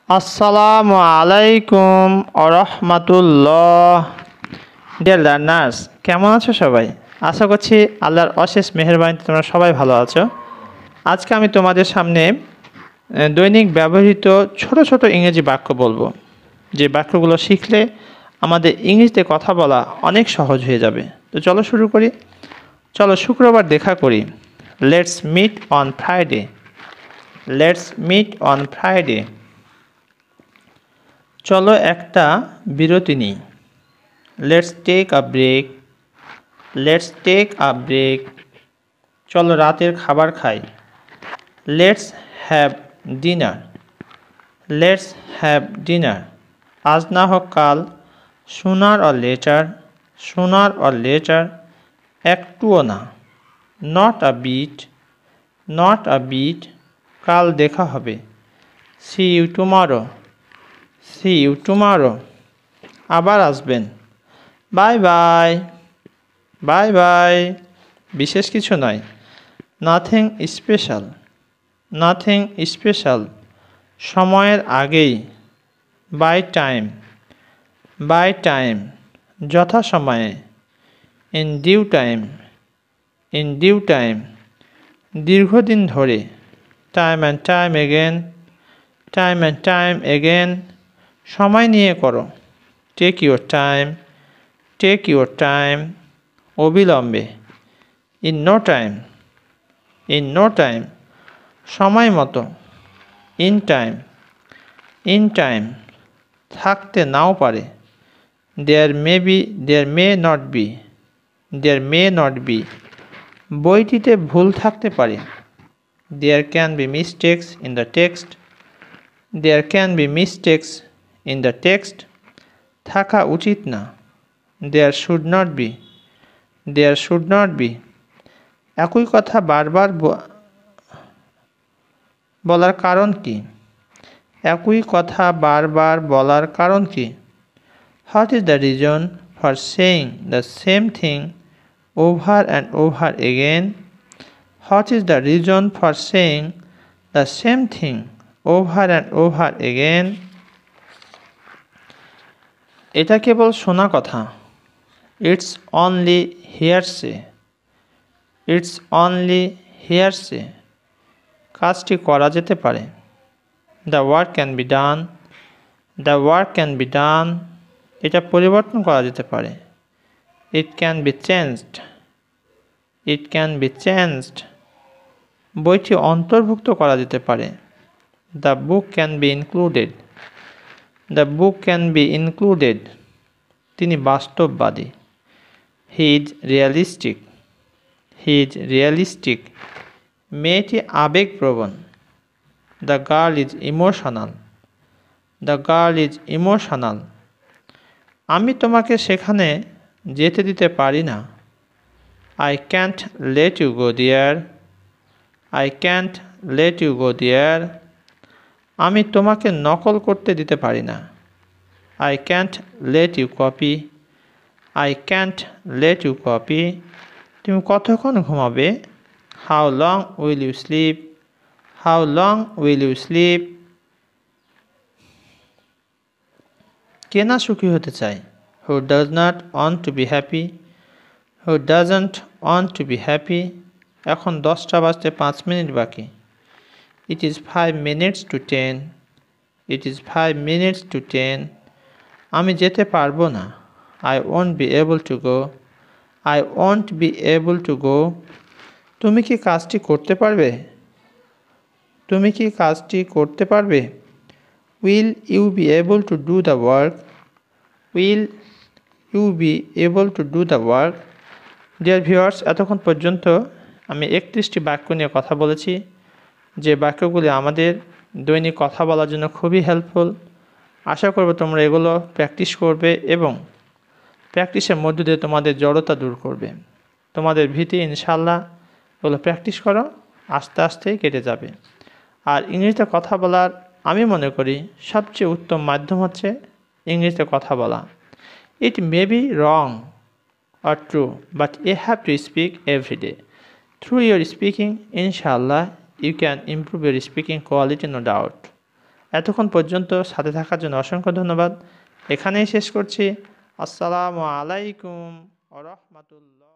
Assalamu alaikum arahmatullah. Dear learners, কেমন আছো সবাই? আশা করছি আল্লাহর অশেষ মেহেরবানিতে তোমরা সবাই ভালো আছো। আজকে আমি তোমাদের সামনে দৈনিক ব্যবহৃত ছোট ছোট ইংরেজি বাক্য বলবো, যে বাক্যগুলো শিখলে আমাদের ইংরেজিতে কথা বলা অনেক সহজ হয়ে যাবে। তো চলো শুরু করি। চলো শুক্রবার দেখা করি। Let's meet on Friday. Let's meet on Friday. চলো একটা বিরতি নিই। Let's take a break. Let's take a break. চলো রাতের খাবার খাই। Let's have dinner. Let's have dinner. আজ না হোক কাল। Sooner or later. Sooner or later. একটুও না। Not a bit. Not a bit. কাল দেখা হবে। See you tomorrow. See you tomorrow. আবার আসবেন। Bye bye. Bye bye. বিশেষ কিছু নয়। Nothing special. Nothing special. সময়ের আগেই। By time. By time. যথাসময়ে। In due time. In due time. দীর্ঘদিন ধরে। Time and time again. Time and time again. সময় নিয়ে করো। Take your time. Take your time. অবিলম্বে। In no time. In no time. সময় মতো। In time. In time. থাকতে নাও পারে। There may be, there may not be. There may not be. বইটিতে ভুল থাকতে পারে। There can be mistakes in the text. There can be mistakes in the text. থাকা উচিত না। There should not be. There should not be. একই কথা বারবার বলার কারণ কি? একই কথা বারবার বলার কারণ কি? What is the reason for saying the same thing over and over again? What is the reason for saying the same thing over and over again? এটা কেবল শোনা কথা। It's only hearsay. It's only hearsay. কাজটি করা যেতে পারে। The work can be done. The work can be done. এটা পরিবর্তন করা যেতে পারে। It can be changed. It can be changed. বইটি অন্তর্ভুক্ত করা যেতে পারে। The book can be included. The book can be included. তিনি বাস্তববাদী। He is realistic. He is realistic. মেয়েটি আবেগপ্রবণ। The girl is emotional. The girl is emotional. আমি তোমাকে সেখানে যেতে দিতে পারি না। I can't let you go there. I can't let you go there. আমি তোমাকে নকল করতে দিতে পারি না। I can't let you copy. I can't let you copy. তুমি কতক্ষণ ঘুমাবে? How long will you sleep? How long will you sleep? কে না সুখী হতে চায়? Who does not want to be happy? Who doesn't want to be happy? এখন 10টা বাজতে 5 মিনিট বাকি। It is 5 minutes to 10. It is 5 minutes to 10. আমি যেতে পারবো না। I won't be able to go. I won't be able to go. তুমি কি কাজটি করতে পারবে? তুমি কি কাজটি করতে পারবে? Will you be able to do the work? Will you be able to do the work? Dear viewers, এতক্ষণ পর্যন্ত আমি 31টি বাক্য নিয়ে কথা বলেছি, যে বাক্যগুলি আমাদের দৈনিক কথা বলার জন্য খুবই হেল্পফুল। আশা করব তোমরা এগুলো প্র্যাকটিস করবে এবং প্র্যাকটিসের মধ্য দিয়ে তোমাদের জড়তা দূর করবে। তোমাদের ভীতি ইনশাল্লাহ এগুলো প্র্যাকটিস করো, আস্তে আস্তেই কেটে যাবে। আর ইংরেজিতে কথা বলার আমি মনে করি সবচেয়ে উত্তম মাধ্যম হচ্ছে ইংরেজিতে কথা বলা। It may be wrong or true, but you have to speak every day. Through your speaking, inshallah, you can improve your speaking quality, no doubt. এতক্ষণ পর্যন্ত সাথে থাকার জন্য অসংখ্য ধন্যবাদ। এখানেই শেষ করছি। আসসালামু আলাইকুম ওয়া রাহমাতুল্লাহ।